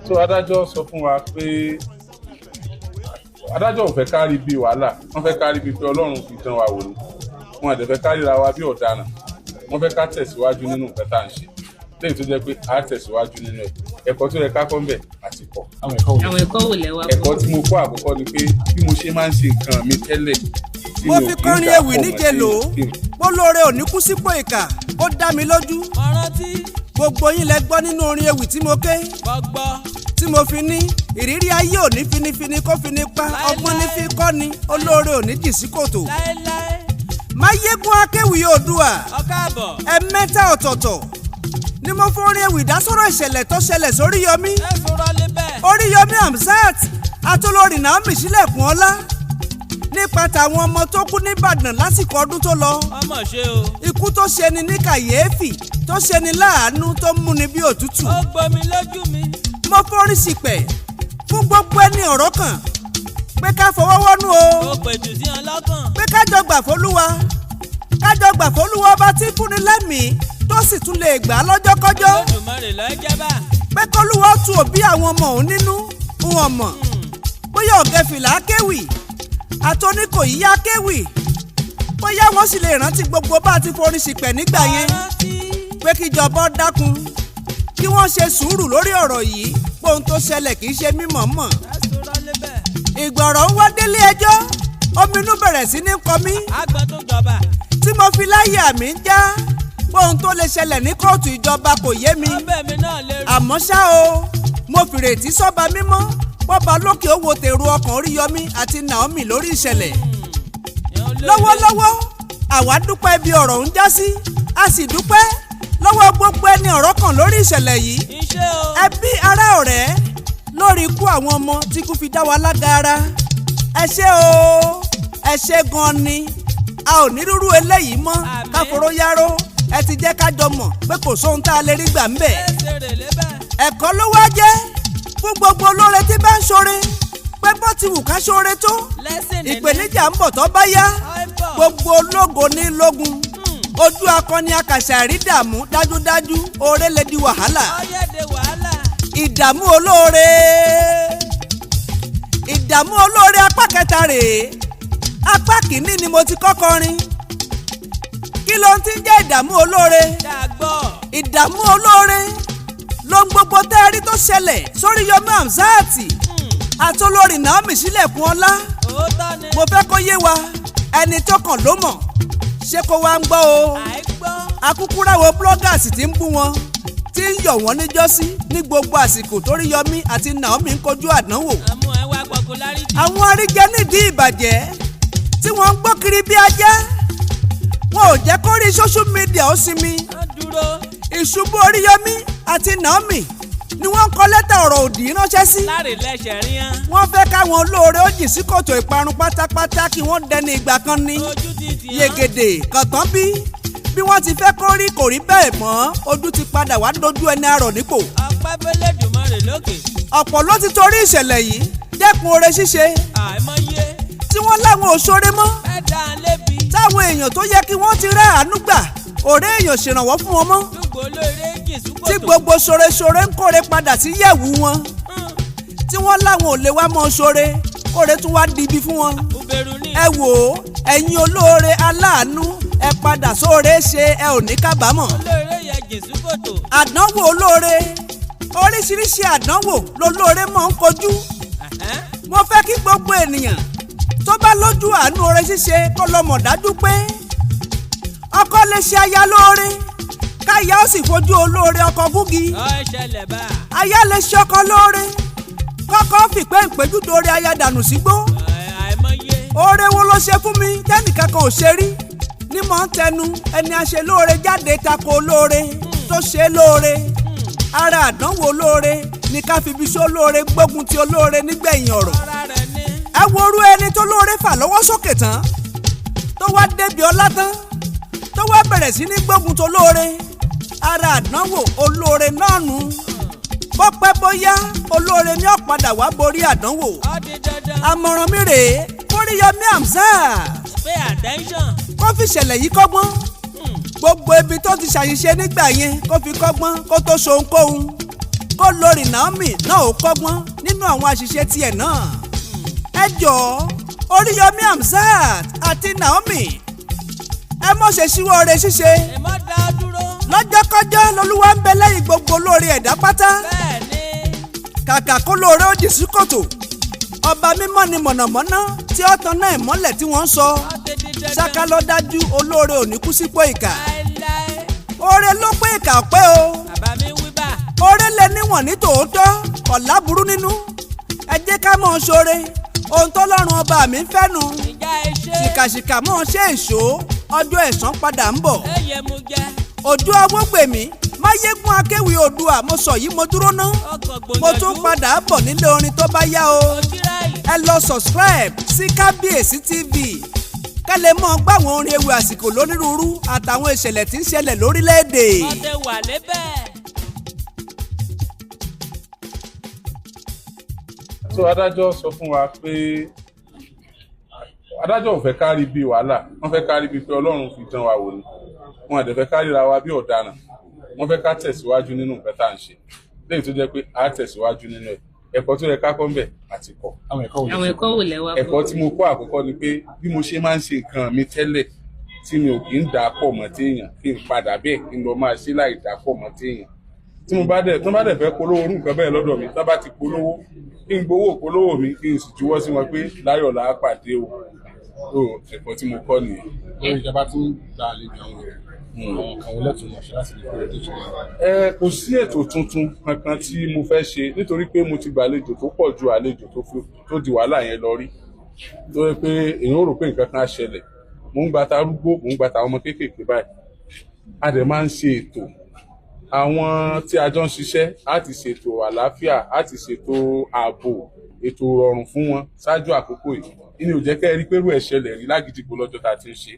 so adájọ́ sọ fún wa pé adájọ́ ò fẹ́ kárí bí wàhálà wọ́n fẹ́ kárí bí pé Ọlọ́run fi dán wa wò ni wọn àdẹ fẹ́ kárí ra wa bí ọ̀daràn wọ́n fẹ́ ká tẹ̀síwájú nínú nǹkan tá à ń ṣe lẹ́yìn tó jẹ́ pé a tẹ̀síwájú nínú ẹ̀kọ́ tó yẹ ká kọ́ ń bẹ̀ àti kọ́. àwọn ẹ̀kọ́ wò lẹ́wà kọ́. ẹ̀kọ́ tí mo kọ́ àkọ́kọ́ ni pé bí mo ṣe máa ń ṣe nǹkan mi tẹ́lẹ̀. mo fi kọrin ewì níje lò ó bólóore ò ní kú sípò ìkà ó dá mi lójú. gbogbo yín lẹ gbọ́ nínú orin ewì tí mo ké. tí mo fi ní ìrírí ayé ò ní finifini kó fini pa ọgbọ́n ní fi kọ́ ni olóore ò ní jì sí kòtò. Máyégún Akéwì Oòduà ẹ̀mẹ́ta ọ̀tọ̀ọ̀tọ̀ ni mo forin ewì dá sọ̀rọ̀ ìṣẹ̀lẹ̀ tó ṣẹlẹ̀ sóríyọmí. Oriyomi Hamzat atolórí Naomi sílẹ̀kùn ọlá nípa tàwọn ọmọ tó kú nìbàdàn lásìkò ọdún tó lọ. ikú tó ṣe ni ní kàyéfì tó ṣe ni láàánú tó ń múni bí òtútù. ó gbomi lójú mi. mo forin sípẹ̀ fún gbogbo ẹni ọ̀rọ̀ kan pé ká fọwọ́ wọ́nú o. ó pètù sí ọlọ́kàn. pé kájọ gbà fólúwa ọba tí fúnni lẹ́mìí tó sì tún lè gbà lọ́jọ́kọ́jọ́. Olódùmarè ló jẹ́ bá. pé kólúwa tu òbí àwọn ọmọ òun nínú wọn mọ̀. bóyá ọ̀gẹ́fìlà Akéwì àtọ́níkòyí Akéwì bóyá wọ́n sì lè rántí gbogbo bá a ti forin sípẹ̀ nígbà yẹn. pé kíjọba dákun kí wọ́n ṣe sùúrù lórí ọ̀rọ̀ yìí pohun tó ṣẹlẹ̀ kì í ṣe mímọ̀ọ́mọ̀. ìgbọ̀rọ̀ ń wá délé ẹjọ́ ominú bẹ̀rẹ̀ sí ní kọ mí. àgbọn tó jọba. tí mo fi láyà mi ń já pohun tó lè ṣẹlẹ̀ ní kóòtù ìjọba kò yé mi. ọbẹ̀ mi náà lè rí. àmọ́ ṣá o mo fìrètí sọ́ba mímọ́ bọ́ba lókè ó wo tèrò ọkàn Oriyomi àti Naomi lórí ìṣẹ̀lẹ̀. lọ́wọ́lọ́wọ́ àwa dúpẹ́ ibi ọ̀rọ̀ ń já sí a sì dúpẹ́ lọ́wọ́ gbogbo ẹni ọ̀rọ̀ kan lórí ìṣẹ̀lẹ̀ yìí. ẹbí ará ọ̀rẹ́ lórí ikú àwọn ọmọ tí kú fi dá wa lágara. ẹ ṣé o ẹ ṣé gan ni a ò ní rúrú eléyìí mọ́ káforó yáró ẹ ti jẹ́ ká jọ mọ̀ pé kò sóhun tá a lè rí gbà ń bẹ̀. ẹ̀kọ́ ló wá jẹ́ fún gbogbo olóore tí bá ń ṣoore pé bó ti wù ká ṣoore tó ìpèníjà ń bọ̀ tó bá yá gbogbo ológo ní lógun ojú akọni akàṣà rí dààmú dájúdájú oore lè di wàhálà. ìdààmú olóore apá kẹta rèé apá kìíní ni mo ti kọ́kọ́ rin. kí ló ń ti jẹ́ ìdààmú olóore? ìdààmú olóore ló ń gbogbo tẹ́rí tó ṣẹlẹ̀ sóríyọmí Hamzat àtolórí Naomi sílẹ̀kùn ọlá. mo fẹ́ kó yé wa ẹni tó kàn ló mọ̀ ṣé kó wá ń gbọ́ o. akúkúráwo bloggers ti ń bú wọn tí ń yọ̀ wọ́n níjọ́sí ní gbogbo àsìkò tóríyọmí àti Naomi ń kojú àdánwò. àwọn aríjẹ nídìí ìbàjẹ́ tí wọ́n ń gbọ́ kiri bí ajá wọn ò jẹ́ kó rí social media ó sinmi. ìṣubú Oriyomi àti Naomi ni wọ́n ń kọ lẹ́tà ọ̀rọ̀ òdì ránṣẹ́ sí. wọ́n fẹ́ káwọn olóore ó jìn sí kòtò ìparun pátápátá kí wọ́n dẹni ìgbà kan ní. yegede kàntán bí wọ́n ti fẹ́ kó rí kò rí bẹ́ẹ̀ mọ́ ojú ti padà wá dojú ẹni arọ̀ nípò. ọ̀pọ̀ ló ti torí ìṣẹ̀lẹ̀ yìí dẹ́kun oore ṣíṣe tí wọ́n láwọn ò ṣoore mọ́. táwọn èèyàn tó yẹ kí wọ́n ti rẹ́ àánú gbà ọ̀rẹ́ èèyàn ṣèrànwọ́ fún wọn mọ́. tí gbogbo ṣoore ń kóre padà sí yẹ̀wù wọn. tí wọ́n láwọn ò lè wá mọ́ ṣoore kóre tún wá dibi fún wọn. ẹ wò ó ẹ̀yin olóore aláàánú ẹ padà sóore ṣe ẹ ò ní kábàámọ̀. àdánwò olóore oríṣiríṣi àdánwò lolóore mọ̀ ń kojú. mo fẹ́ kí gbogbo ènìyàn tó bá lójú àánú oore ṣíṣe kó lọ mọ̀ dájú pé ọkọ lè ṣe aya lóore káyà ó sì fojú olóore ọkọ gúgi. aya lè ṣe ọkọ lóore kọ́kọ́ fìpẹ́ ìpéjú dorí aya dànù sígbó. oore wo ló ṣe fún mi tẹ́nìkan kan ò ṣe rí ní mọ̀ ń tẹnu ẹni àṣẹ lóore jáde tako olóore tó ṣe lóore. ara àdánwò olóore ní ká fi ibi só lóore gbógun ti olóore nígbẹ̀yìn ọ̀rọ̀. ẹ wo orú ẹni tó lóore fà lọ́wọ́ sókè tán tó wá débi ọlá tán tó wá bẹ̀rẹ̀ sí ní gbógun tó lóore. ara àdánwò olóore náà nù. bó pẹ́ bóyá olóore ní ó padà wá borí àdánwò. àmọ̀ràn mi rèé Oriyomi Hamzat kó fi ṣẹlẹ̀ yìí kọ́gbọ́n. gbogbo ibi tó ti ṣàṣìṣe nígbà yẹn kó fi kọ́gbọ́n kó tó ṣohunkóhun. kó lórí Naomi náà ó kọ́gbọ́n nínú àwọn àṣìṣe tiẹ̀ náà. ẹ jọ̀ọ́ Oriyomi Hamzat àti Naomi ẹ mọ̀ ṣe ṣíwọ́ oore ṣíṣe. ẹ má dá dúró. lọ́jọ́kọ́jọ́ lolúwa ń bẹ lẹ́yìn gbogbo olóore ẹ̀dá pátá. bẹ́ẹ̀ni. kàkà kó lóore ó dì sí kòtò. ọba mímọ́ ni mọ̀nàmọ́ná tí ó tan náà ìmọ́lẹ̀ tí wọ́n ń sọ. ṣáká ló dájú olóore ò ní kú sípò ìkà. oore ló pé ìkà ọ̀pẹ́ o. bàbá mi wí bá. oore lè níwọ̀n ní tòótọ́ ọ̀la burú nínú. ẹ jẹ́ ká mọ̀ ṣoore ohun tọ́lọ́run ọba mi ń fẹ́ nu. ìjà ẹṣẹ. ṣìkàṣìkà mọ̀ ṣe èso ọjọ́ ẹ̀san padà ń bọ̀. ẹyẹ mu jẹ. Ojo Awogbemi Máyégún Akéwì Oòduà mo sọ yìí mo dúró ná. mo tún padà bọ̀ nílé orin tó bá yá o. ẹ lọ subscribe sí Kábíyèsí TV kẹ́ lè mọ̀ gbàwọn orin ewì àsìkò lónírúurú àtàwọn ìṣẹ̀lẹ̀ tí ń ṣẹlẹ̀ lórílẹ̀‐èdè. ọtẹ wà lébẹ̀. tó adájọ́ sọ fún wa pé adájọ́ ò fẹ́ kárí bí wàhálà wọ́n fẹ́ kárí bí pé Ọlọ́run fi dán wa wò ni wọn àdẹ̀ fẹ́ káríra wa bí ọ̀daràn wọ́n fẹ́ ká tẹ̀síwájú nínú nǹkan tá à ń ṣe lẹ́yìn tó jẹ́ pé a tẹ̀síwájú nínú ẹ̀ ẹ̀kọ́ tó yẹ ká kọ́ ń bẹ̀ àti kọ́. àwọn ẹ̀kọ́ wò lẹ́wà kọ́. ẹ̀kọ́ tí mo kọ́ àkọ́kọ́ ni pé bí mo ṣe máa ń ṣe nǹkan mi tẹ́lẹ̀ tí mi ò kì í dà pọ̀ mọ́ téèyàn kí n padà bẹ́ẹ̀ kí n lọ máa ṣe láì dà pọ̀ mọ́ téèyàn tí mo bá dẹ̀ fẹ́ polówó orú nǹkan bẹ́ẹ̀ lọ́dọ̀ mi tá bá ti polówó kí n gbowó polówó mi kí n sì juwọ́ sí wọn pé láyọ̀ là á pàdé o ẹ̀kọ́ tí mo kọ́ nìyẹn. lórí ìjọba tí ń gba àlejò àwọn lẹ́tùn mọ̀ṣẹ́ láti lè fẹ́ ètò ìṣẹ̀lẹ̀. kò sí ètò tuntun kankan tí mo fẹ́ ṣe nítorí pé mo ti gbàlejò tó pọ̀ ju àlejò tó di wàhálà yẹn lọ rí tó yẹ pé èèyàn rò pé nǹkan kan á ṣẹlẹ̀ mò ń gbàtà arúgbó mò ń gbàtà ọmọ kéékèèké báyìí a dẹ̀ máa ń ṣe ètò àwọn tí a jọ ń ṣiṣẹ́ á ti ṣètò àlàáfíà á ti ṣètò ààbò ètò rọrùn fún wọn ṣáájú àkókò yìí ìní ò jẹ́ kẹ́ ẹ rí pé irú ẹ̀ ṣẹlẹ̀ rí lágídígbò lọ́jọ́ tá a ti ń ṣe